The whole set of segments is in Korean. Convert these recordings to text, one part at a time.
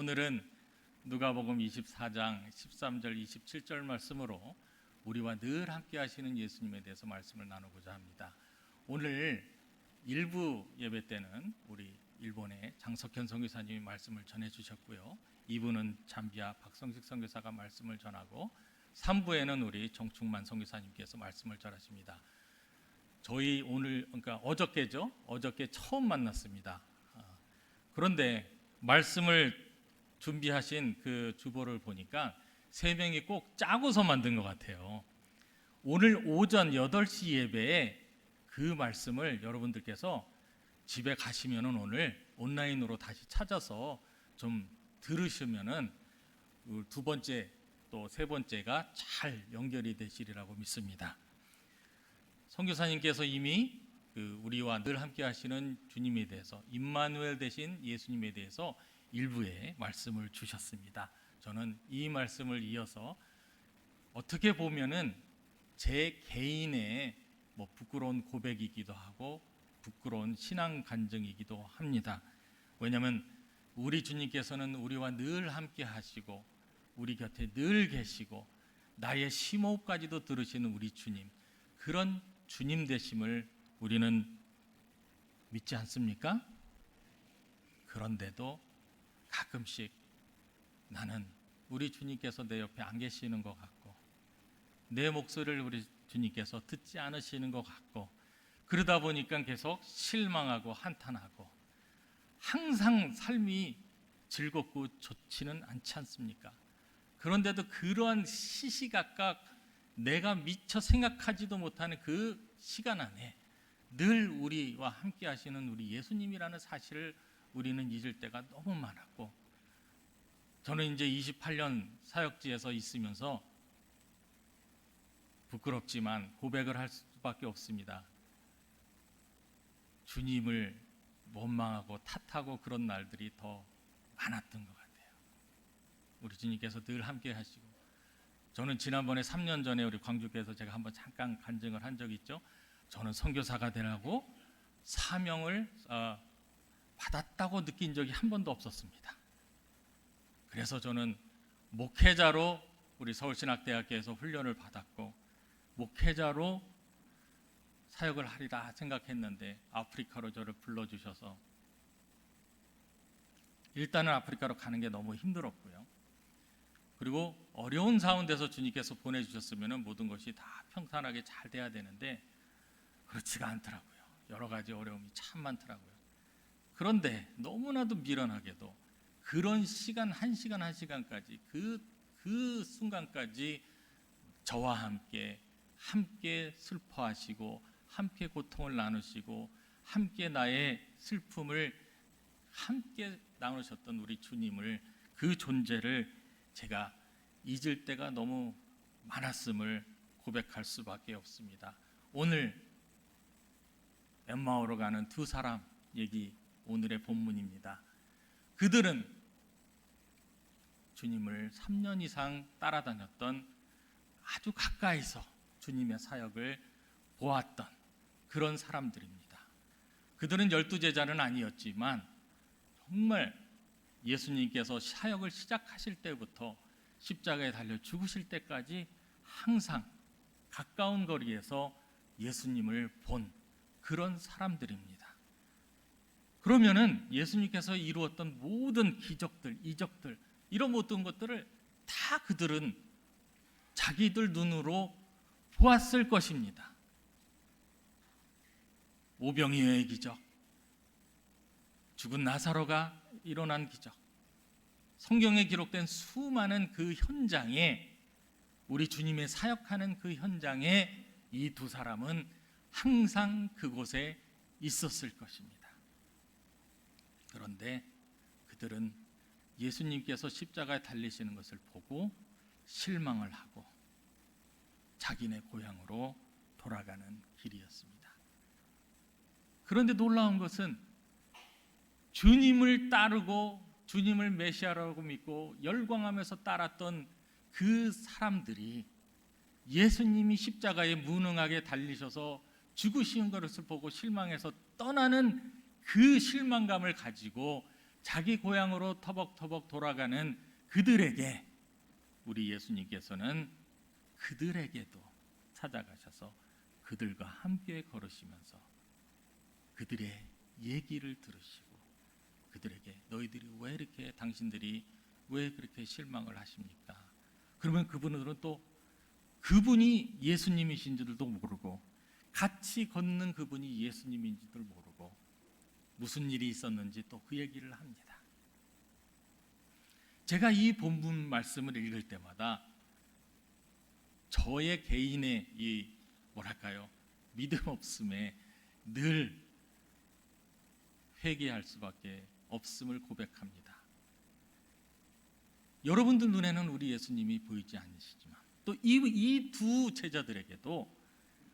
오늘은 누가복음 24장 13절 27절 말씀으로 우리와 늘 함께 하시는 예수님에 대해서 말씀을 나누고자 합니다. 오늘 일부 예배 때는 우리 일본의 장석현 선교사님이 말씀을 전해 주셨고요. 2부는 잠비아 박성식 선교사가 말씀을 전하고 3부에는 우리 정충만 선교사님께서 말씀을 전하십니다. 저희 오늘 그러니까 어저께죠. 어저께 처음 만났습니다. 그런데 말씀을 준비하신 그 주보를 보니까 세 명이 꼭 짜고서 만든 것 같아요. 오늘 오전 8시 예배에 그 말씀을 여러분들께서 집에 가시면은 오늘 온라인으로 다시 찾아서 좀 들으시면은 두 번째 또 세 번째가 잘 연결이 되시리라고 믿습니다. 선교사님께서 이미 우리와 늘 함께 하시는 주님에 대해서 임마누엘 되신 예수님에 대해서 일부에 말씀을 주셨습니다. 저는 이 말씀을 이어서 어떻게 보면은 제 개인의 부끄러운 고백이기도 하고 부끄러운 신앙 간증이기도 합니다. 왜냐하면 우리 주님께서는 우리와 늘 함께 하시고 우리 곁에 늘 계시고 나의 심호흡까지도 들으시는 우리 주님, 그런 주님 되심을 우리는 믿지 않습니까? 그런데도 가끔씩 나는 우리 주님께서 내 옆에 안 계시는 것 같고 내 목소리를 우리 주님께서 듣지 않으시는 것 같고 그러다 보니까 계속 실망하고 한탄하고 항상 삶이 즐겁고 좋지는 않지 않습니까? 그런데도 그러한 시시각각 내가 미처 생각하지도 못하는 그 시간 안에 늘 우리와 함께 하시는 우리 예수님이라는 사실을 우리는 잊을 때가 너무 많았고, 저는 이제 28년 사역지에서 있으면서 부끄럽지만 고백을 할 수밖에 없습니다. 주님을 원망하고 탓하고 그런 날들이 더 많았던 것 같아요. 우리 주님께서 늘 함께 하시고, 저는 지난번에 3년 전에 우리 광주교회에서 제가 한번 잠깐 간증을 한 적이 있죠. 저는 선교사가 되라고 사명을 받았다고 느낀 적이 한 번도 없었습니다. 그래서 저는 목회자로 우리 서울신학대학교에서 훈련을 받았고 목회자로 사역을 하리라 생각했는데 아프리카로 저를 불러주셔서 일단은 아프리카로 가는 게 너무 힘들었고요. 그리고 어려운 가운데서 주님께서 보내주셨으면 모든 것이 다 평탄하게 잘 돼야 되는데 그렇지가 않더라고요. 여러 가지 어려움이 참 많더라고요. 그런데 너무나도 미련하게도 그런 시간 한 시간까지 그 순간까지 저와 함께 슬퍼하시고 함께 고통을 나누시고 함께 나의 슬픔을 함께 나누셨던 우리 주님을, 그 존재를 제가 잊을 때가 너무 많았음을 고백할 수밖에 없습니다. 오늘 엠마오로 가는 두 사람 얘기 오늘의 본문입니다. 그들은 주님을 3년 이상 따라다녔던, 아주 가까이서 주님의 사역을 보았던 그런 사람들입니다. 그들은 12제자는 아니었지만 정말 예수님께서 사역을 시작하실 때부터 십자가에 달려 죽으실 때까지 항상 가까운 거리에서 예수님을 본 그런 사람들입니다. 그러면은 예수님께서 이루었던 모든 기적들, 이적들, 이런 모든 것들을 다 그들은 자기들 눈으로 보았을 것입니다. 오병이어의 기적, 죽은 나사로가 일어난 기적, 성경에 기록된 수많은 그 현장에, 우리 주님의 사역하는 그 현장에 이 두 사람은 항상 그곳에 있었을 것입니다. 그런데 그들은 예수님께서 십자가에 달리시는 것을 보고 실망을 하고 자기네 고향으로 돌아가는 길이었습니다. 그런데 놀라운 것은 주님을 따르고 주님을 메시아라고 믿고 열광하면서 따랐던 그 사람들이 예수님이 십자가에 무능하게 달리셔서 죽으시는 것을 보고 실망해서 떠나는 그 실망감을 가지고 자기 고향으로 터벅터벅 돌아가는 그들에게 우리 예수님께서는 그들에게도 찾아가셔서 그들과 함께 걸으시면서 그들의 얘기를 들으시고 그들에게 너희들이 왜 이렇게 당신들이 왜 그렇게 실망을 하십니까? 그러면 그분들은 또 그분이 예수님이신 줄도 모르고 같이 걷는 그분이 예수님인 줄도 모르고 무슨 일이 있었는지 또 그 얘기를 합니다. 제가 이 본문 말씀을 읽을 때마다 저의 개인의 이 뭐랄까요? 믿음 없음에 늘 회개할 수밖에 없음을 고백합니다. 여러분들 눈에는 우리 예수님이 보이지 않으시지만 또 이 두 제자들에게도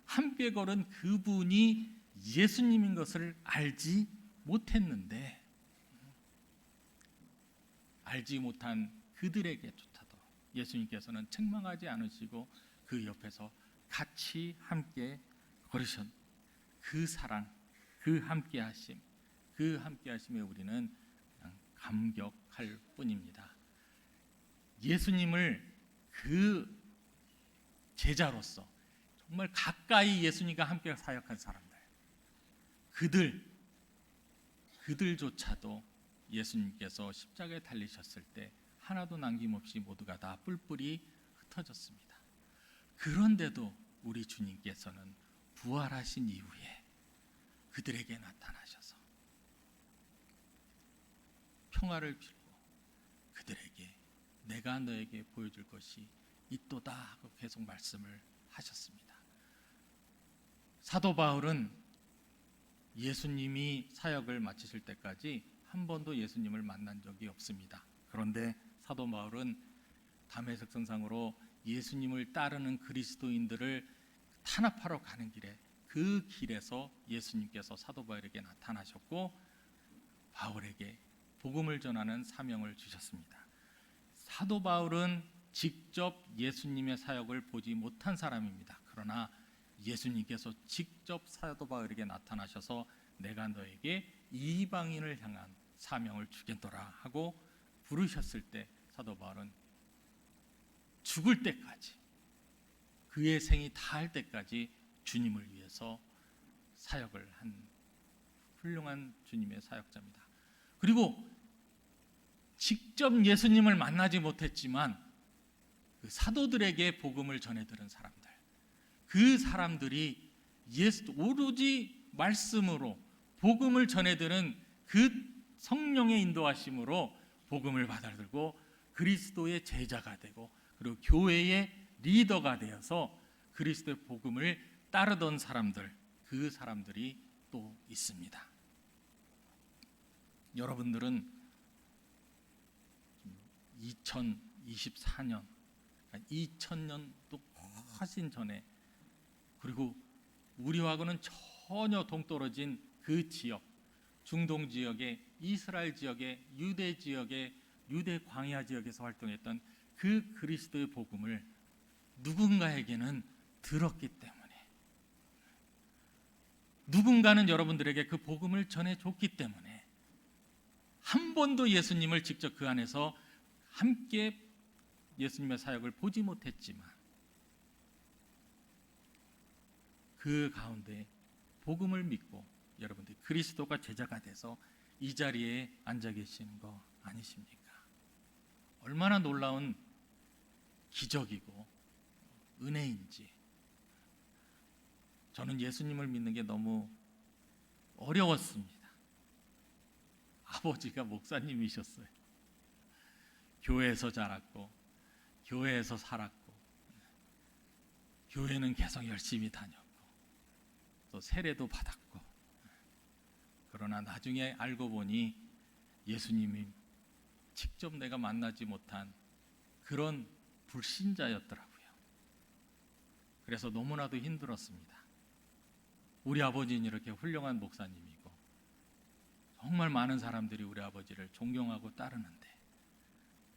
함께 걸은 그분이 예수님인 것을 알지 못했는데 알지 못한 그들에게조차도 예수님께서는 책망하지 않으시고 그 옆에서 같이 함께 걸으셨. 그 사랑, 그 함께하심, 그 함께하심에 우리는 그냥 감격할 뿐입니다. 예수님을 그 제자로서 정말 가까이 예수님과 함께 사역한 사람들, 그들조차도 예수님께서 십자가에 달리셨을 때 하나도 남김없이 모두가 다 뿔뿔이 흩어졌습니다. 그런데도 우리 주님께서는 부활하신 이후에 그들에게 나타나셔서 평화를 빌고 그들에게 내가 너에게 보여줄 것이 있도다 하고 계속 말씀을 하셨습니다. 사도 바울은 예수님이 사역을 마치실 때까지 한 번도 예수님을 만난 적이 없습니다. 그런데 사도 바울은 다메섹 성상으로 예수님을 따르는 그리스도인들을 탄압하러 가는 길에 그 길에서 예수님께서 사도 바울에게 나타나셨고 바울에게 복음을 전하는 사명을 주셨습니다. 사도 바울은 직접 예수님의 사역을 보지 못한 사람입니다. 그러나 예수님께서 직접 사도 바울에게 나타나셔서 내가 너에게 이방인을 향한 사명을 주겠노라 하고 부르셨을 때 사도 바울은 죽을 때까지 그의 생이 다할 때까지 주님을 위해서 사역을 한 훌륭한 주님의 사역자입니다. 그리고 직접 예수님을 만나지 못했지만 그 사도들에게 복음을 전해들은 사람들, 그 사람들이 오로지 말씀으로 복음을 전해들은 그 성령의 인도하심으로 복음을 받아들고 그리스도의 제자가 되고 그리고 교회의 리더가 되어서 그리스도의 복음을 따르던 사람들, 그 사람들이 또 있습니다. 여러분들은 2024년, 2000년도 훨씬 전에 그리고 우리하고는 전혀 동떨어진 그 지역, 중동 지역의 이스라엘 지역의 유대 지역의 유대 광야 지역에서 활동했던 그 그리스도의 복음을 누군가에게는 들었기 때문에 누군가는 여러분들에게 그 복음을 전해줬기 때문에 한 번도 예수님을 직접 그 안에서 함께 예수님의 사역을 보지 못했지만 그 가운데 복음을 믿고 여러분들이 그리스도가 제자가 돼서 이 자리에 앉아 계시는 거 아니십니까? 얼마나 놀라운 기적이고 은혜인지. 저는 예수님을 믿는 게 너무 어려웠습니다. 아버지가 목사님이셨어요. 교회에서 자랐고 교회에서 살았고 교회는 계속 열심히 다녔고 또 세례도 받았고 그러나 나중에 알고 보니 예수님이 직접 내가 만나지 못한 그런 불신자였더라고요. 그래서 너무나도 힘들었습니다. 우리 아버지는 이렇게 훌륭한 목사님이고 정말 많은 사람들이 우리 아버지를 존경하고 따르는데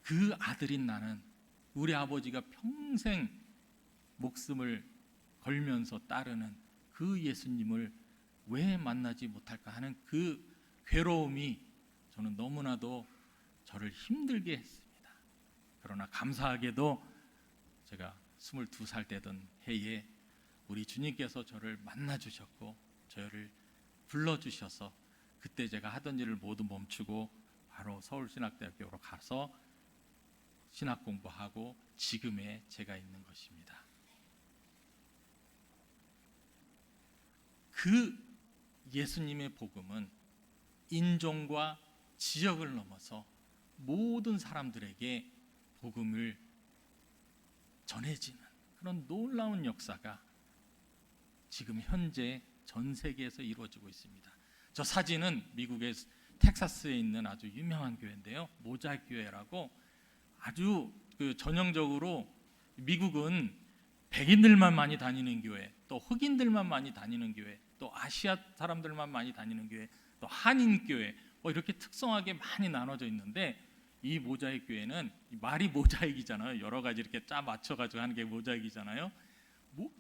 그 아들인 나는 우리 아버지가 평생 목숨을 걸면서 따르는 그 예수님을 왜 만나지 못할까 하는 그 괴로움이 저는 너무나도 저를 힘들게 했습니다. 그러나 감사하게도 제가 22살 되던 해에 우리 주님께서 저를 만나 주셨고 저를 불러 주셔서 그때 제가 하던 일을 모두 멈추고 바로 서울신학대학교로 가서 신학 공부하고 지금의 제가 있는 것입니다. 그 예수님의 복음은 인종과 지역을 넘어서 모든 사람들에게 복음을 전해지는 그런 놀라운 역사가 지금 현재 전 세계에서 이루어지고 있습니다. 저 사진은 미국의 텍사스에 있는 아주 유명한 교회인데요, 모자이크 교회라고. 아주 전형적으로 미국은 백인들만 많이 다니는 교회, 또 흑인들만 많이 다니는 교회, 또 아시아 사람들만 많이 다니는 교회, 또 한인 교회, 이렇게 특성하게 많이 나눠져 있는데, 이 모자이크 교회는 말이 모자이크이잖아요. 여러 가지 이렇게 짜 맞춰가지고 하는 게 모자이크이잖아요.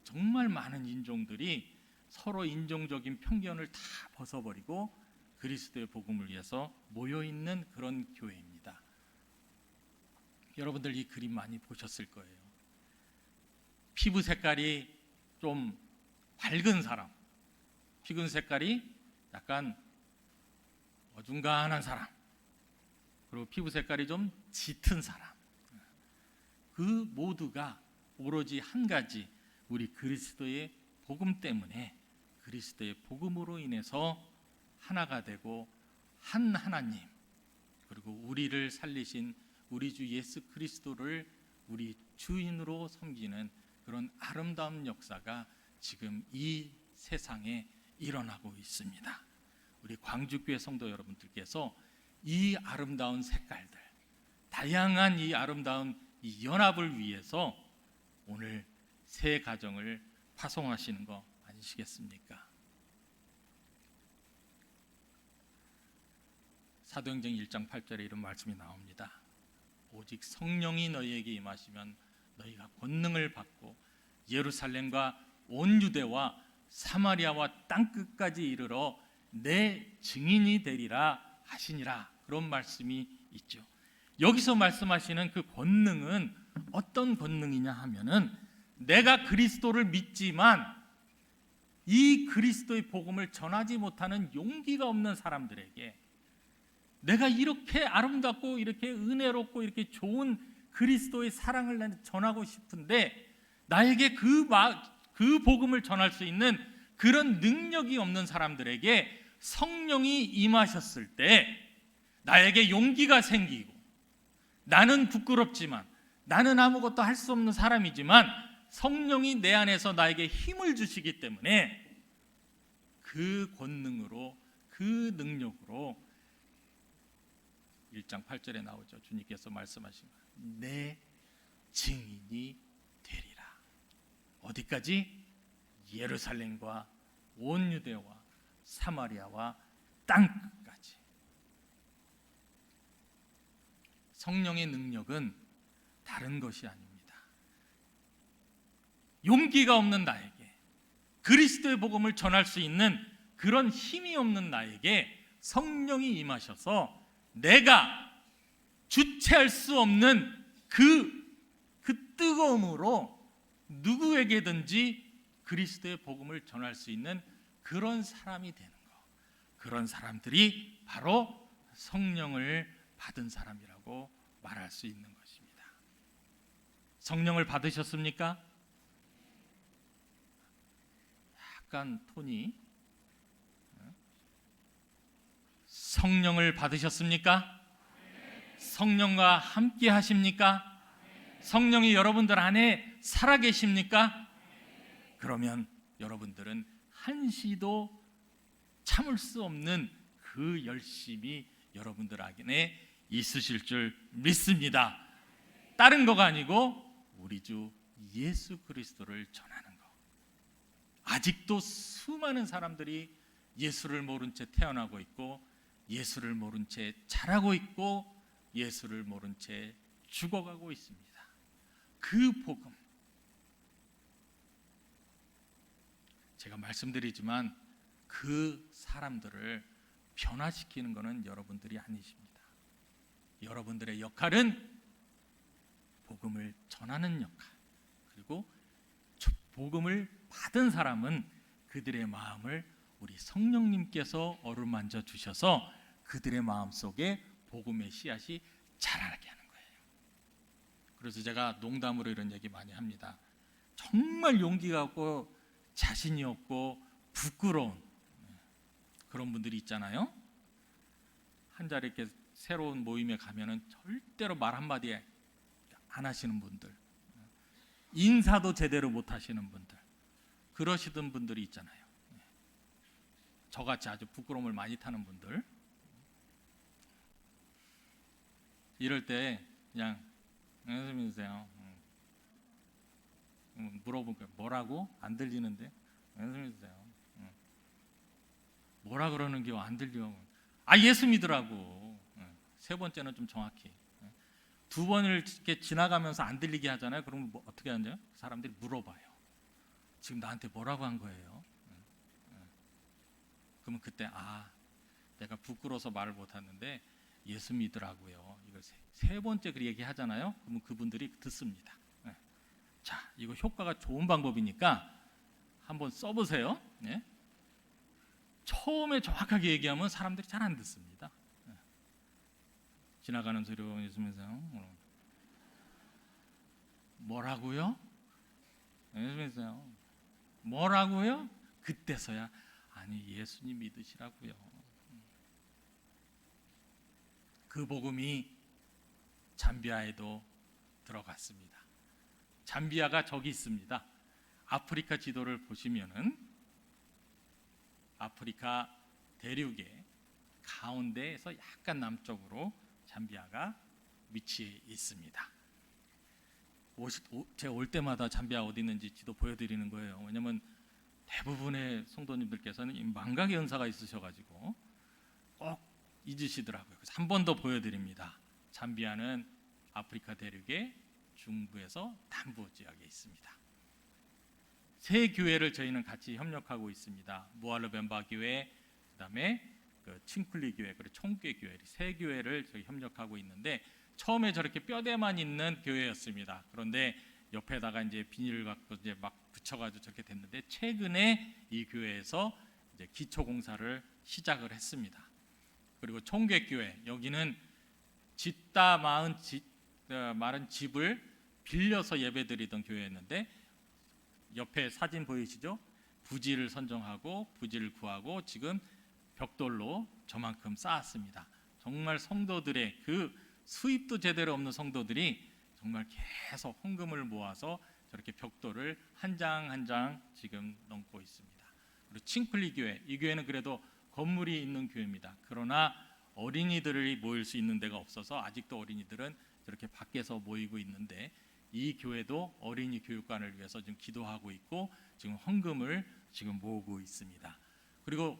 정말 많은 인종들이 서로 인종적인 편견을 다 벗어버리고 그리스도의 복음을 위해서 모여 있는 그런 교회입니다. 여러분들 이 그림 많이 보셨을 거예요. 피부 색깔이 좀 밝은 사람, 피부 색깔이 약간 어중간한 사람, 그리고 피부 색깔이 좀 짙은 사람, 그 모두가 오로지 한 가지 우리 그리스도의 복음 때문에, 그리스도의 복음으로 인해서 하나가 되고 한 하나님, 그리고 우리를 살리신 우리 주 예수 그리스도를 우리 주인으로 섬기는 그런 아름다운 역사가 지금 이 세상에 일어나고 있습니다. 우리 광주교회 성도 여러분들께서 이 아름다운 색깔들, 다양한 이 아름다운 이 연합을 위해서 오늘 새 가정을 파송하시는 거 아니시겠습니까? 사도행전 1장 8절에 이런 말씀이 나옵니다. 오직 성령이 너희에게 임하시면 너희가 권능을 받고 예루살렘과 온 유대와 사마리아와 땅끝까지 이르러 내 증인이 되리라 하시니라. 그런 말씀이 있죠. 여기서 말씀하시는 그 권능은 어떤 권능이냐 하면은, 내가 그리스도를 믿지만 이 그리스도의 복음을 전하지 못하는 용기가 없는 사람들에게, 내가 이렇게 아름답고 이렇게 은혜롭고 이렇게 좋은 그리스도의 사랑을 전하고 싶은데 나에게 그 복음을 전할 수 있는 그런 능력이 없는 사람들에게 성령이 임하셨을 때 나에게 용기가 생기고, 나는 부끄럽지만, 나는 아무것도 할 수 없는 사람이지만 성령이 내 안에서 나에게 힘을 주시기 때문에 그 권능으로, 그 능력으로 1장 8절에 나오죠. 주님께서 말씀하신 내 증인이 되리라. 어디까지? 예루살렘과 온 유대와 사마리아와 땅끝까지. 성령의 능력은 다른 것이 아닙니다. 용기가 없는 나에게, 그리스도의 복음을 전할 수 있는 그런 힘이 없는 나에게 성령이 임하셔서 내가 주체할 수 없는 그 뜨거움으로 누구에게든지 그리스도의 복음을 전할 수 있는 그런 사람이 되는 것, 그런 사람들이 바로 성령을 받은 사람이라고 말할 수 있는 것입니다. 성령을 받으셨습니까? 약간 톤이, 성령을 받으셨습니까? 성령과 함께 하십니까? 성령이 여러분들 안에 살아계십니까? 그러면 여러분들은 한시도 참을 수 없는 그 열심이 여러분들 안에 있으실 줄 믿습니다. 다른 거가 아니고 우리 주 예수 그리스도를 전하는 것. 아직도 수많은 사람들이 예수를 모른 채 태어나고 있고, 예수를 모른 채 자라고 있고, 예수를 모른 채 죽어가고 있습니다. 그 복음, 제가 말씀드리지만 그 사람들을 변화시키는 것은 여러분들이 아니십니다. 여러분들의 역할은 복음을 전하는 역할, 그리고 복음을 받은 사람은 그들의 마음을 우리 성령님께서 어루만져 주셔서 그들의 마음 속에 복음의 씨앗이 자라게 하는 거예요. 그래서 제가 농담으로 이런 얘기 많이 합니다. 정말 용기가 없고 자신이 없고 부끄러운 그런 분들이 있잖아요. 한 자리 이렇게 새로운 모임에 가면은 절대로 말 한마디 안 하시는 분들, 인사도 제대로 못 하시는 분들, 그러시던 분들이 있잖아요. 저같이 아주 부끄러움을 많이 타는 분들, 이럴 때 그냥 연습해주세요. 물어보니까 뭐라고? 안 들리는데? 연습해주세요. 뭐라 그러는 게 안 들려? 예수 믿으라고. 세 번째는 좀 정확히. 두 번을 이렇게 지나가면서 안 들리게 하잖아요. 그러면 어떻게 하냐? 사람들이 물어봐요. 지금 나한테 뭐라고 한 거예요? 그러면 그때 내가 부끄러워서 말을 못하는데 예수 믿으라고요. 이걸 세 번째 그 얘기 하잖아요. 그러면 그분들이 듣습니다. 자, 이거 효과가 좋은 방법이니까 한번 써보세요. 처음에 정확하게 얘기하면 사람들이 잘 안 듣습니다. 지나가는 소리로 예수 믿으세요. 뭐라고요? 예수 믿으세요. 뭐라고요? 그때서야 예수님 믿으시라고요. 그 복음이 잠비아에도 들어갔습니다. 잠비아가 저기 있습니다. 아프리카 지도를 보시면은 아프리카 대륙의 가운데에서 약간 남쪽으로 잠비아가 위치해 있습니다. 제가 올 때마다 잠비아 어디 있는지 지도 보여드리는 거예요. 왜냐하면 대부분의 성도님들께서는 망각의 은사가 있으셔가지고 꼭 잊으시더라고요. 그래서 한 번 더 보여드립니다. 잠비아는 아프리카 대륙의 중부에서 남부 지역에 있습니다. 세 교회를 저희는 같이 협력하고 있습니다. 무알르벤바 교회, 그다음에 칭클리 교회, 그리고 총교 교회, 세 교회를 저희 협력하고 있는데 처음에 저렇게 뼈대만 있는 교회였습니다. 그런데 옆에다가 이제 비닐을 갖고 이제 막 붙여가지고 저렇게 됐는데 최근에 이 교회에서 이제 기초 공사를 시작을 했습니다. 그리고 총교교회, 여기는 짓다 마른 집을 빌려서 예배드리던 교회였는데 옆에 사진 보이시죠? 부지를 선정하고 부지를 구하고 지금 벽돌로 저만큼 쌓았습니다. 정말 성도들의 그 수입도 제대로 없는 성도들이 정말 계속 헌금을 모아서 저렇게 벽돌을 한 장 한 장 지금 넘고 있습니다. 그리고 칭클리 교회, 이 교회는 그래도 건물이 있는 교회입니다. 그러나 어린이들이 모일 수 있는 데가 없어서 아직도 어린이들은 저렇게 밖에서 모이고 있는데 이 교회도 어린이 교육관을 위해서 지금 기도하고 있고 지금 헌금을 지금 모으고 있습니다. 그리고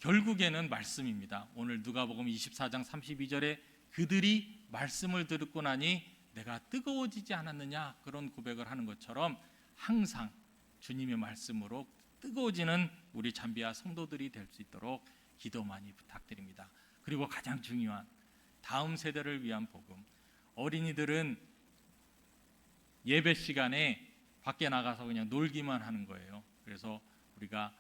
결국에는 말씀입니다. 오늘 누가복음 24장 32절에 그들이 말씀을 듣고 나니 내가 뜨거워지지 않았느냐 그런 고백을 하는 것처럼 항상 주님의 말씀으로 뜨거워지는 우리 잠비아 성도들이 될 수 있도록 기도 많이 부탁드립니다. 그리고 가장 중요한 다음 세대를 위한 복음, 어린이들은 예배 시간에 밖에 나가서 그냥 놀기만 하는 거예요. 그래서 우리가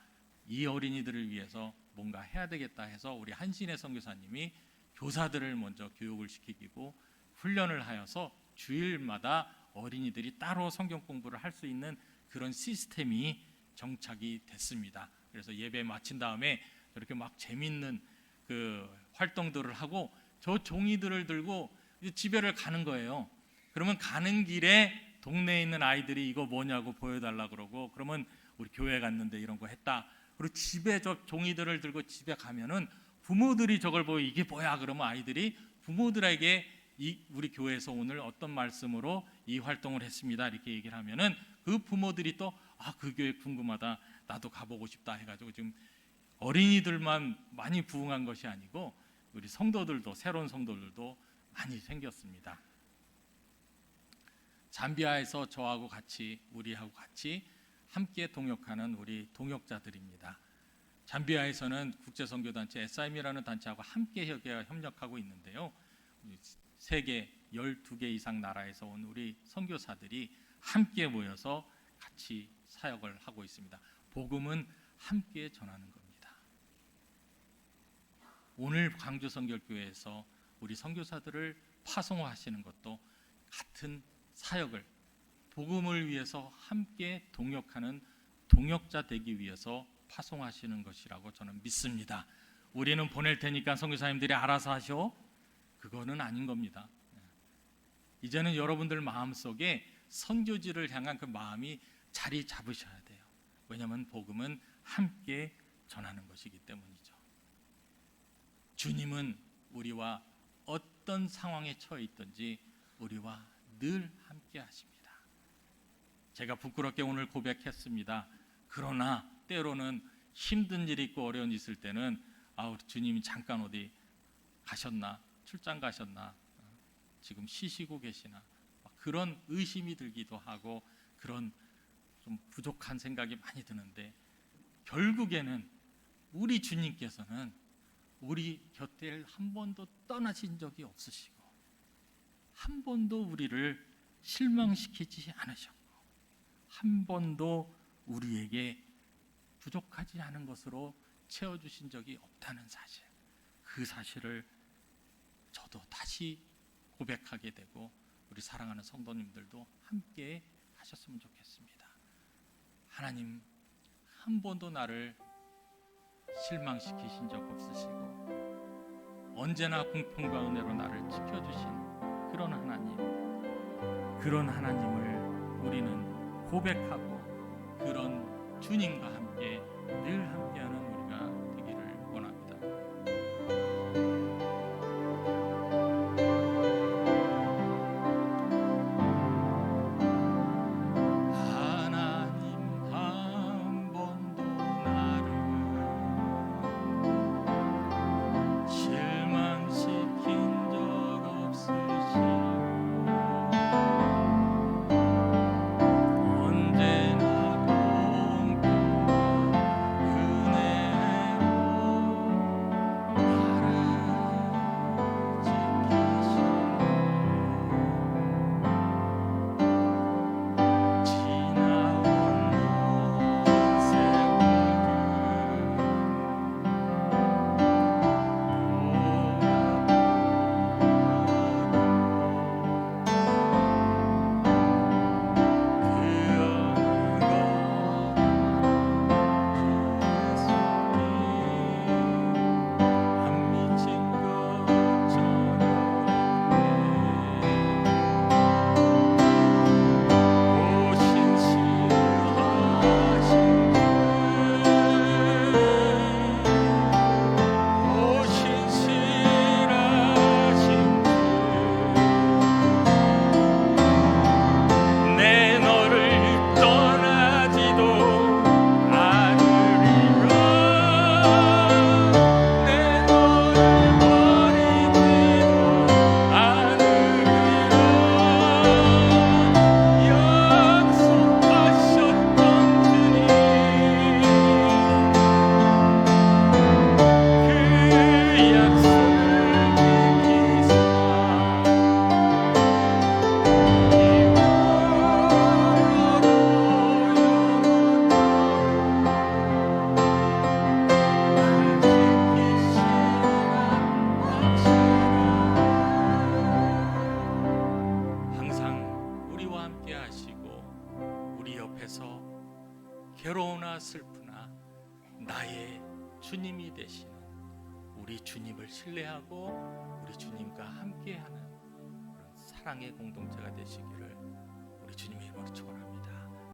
이 어린이들을 위해서 뭔가 해야 되겠다 해서 우리 한신의 선교사님이 교사들을 먼저 교육을 시키고 훈련을 하여서 주일마다 어린이들이 따로 성경 공부를 할 수 있는 그런 시스템이 정착이 됐습니다. 그래서 예배 마친 다음에 저렇게 막 재밌는 그 활동들을 하고 저 종이들을 들고 집에를 가는 거예요. 그러면 가는 길에 동네에 있는 아이들이 이거 뭐냐고 보여달라 그러고 그러면 우리 교회 갔는데 이런 거 했다. 그리고 집에 저 종이들을 들고 집에 가면은 부모들이 저걸 보고 이게 뭐야 그러면 아이들이 부모들에게 우리 교회에서 오늘 어떤 말씀으로 이 활동을 했습니다 이렇게 얘기를 하면은 그 부모들이 또 그 교회 궁금하다 나도 가보고 싶다 해가지고 지금 어린이들만 많이 부흥한 것이 아니고 우리 성도들도 새로운 성도들도 많이 생겼습니다. 잠비아에서 저하고 같이 우리하고 같이 함께 동역하는 우리 동역자들입니다. 잠비아에서는 국제선교단체 SIM이라는 단체하고 함께 협력하고 있는데요. 세계 12개 이상 나라에서 온 우리 선교사들이 함께 모여서 같이 사역을 하고 있습니다. 복음은 함께 전하는 겁니다. 오늘 광주선교교회에서 우리 선교사들을 파송하시는 것도 같은 사역을, 복음을 위해서 함께 동역하는 동역자 되기 위해서 파송하시는 것이라고 저는 믿습니다. 우리는 보낼 테니까 선교사님들이 알아서 하셔, 그거는 아닌 겁니다. 이제는 여러분들 마음속에 선교지를 향한 그 마음이 자리 잡으셔야 돼요. 왜냐하면 복음은 함께 전하는 것이기 때문이죠. 주님은 우리와 어떤 상황에 처해 있든지 우리와 늘 함께 하십니다. 제가 부끄럽게 오늘 고백했습니다. 그러나 때로는 힘든 일이 있고 어려운 일이 있을 때는 주님이 잠깐 어디 가셨나, 출장 가셨나, 지금 쉬시고 계시나, 그런 의심이 들기도 하고 그런 좀 부족한 생각이 많이 드는데, 결국에는 우리 주님께서는 우리 곁에 한 번도 떠나신 적이 없으시고 한 번도 우리를 실망시키지 않으셨고 한 번도 우리에게 부족하지 않은 것으로 채워주신 적이 없다는 사실, 그 사실을 저도 다시 고백하게 되고 우리 사랑하는 성도님들도 함께 하셨으면 좋겠습니다. 하나님, 한 번도 나를 실망시키신 적 없으시고 언제나 공평과 은혜로 나를 지켜주신 그런 하나님, 그런 하나님을 우리는 고백하고 그런 주님과 함께 늘 함께하는 우리가 되기를 원합니다. 하나님 한 번도 나를 실망시킨 적 없으시고 언제나 공평한 은혜로 나를 지키시고 지나온 온 내 너를 떠나지도 않으리라. 내 너를 버리지도 않으리라. 약속하셨던 주님, 그 약속을 지키사 항상 우리와 함께 하시고 우리 옆에서 괴로우나 슬프나 나의 주님이 되시는 우리 주님을 신뢰하고 우리 주님과 함께하는 그런 사랑의 공동체가 되시기를 우리 주님의 이름으로 축원합니다.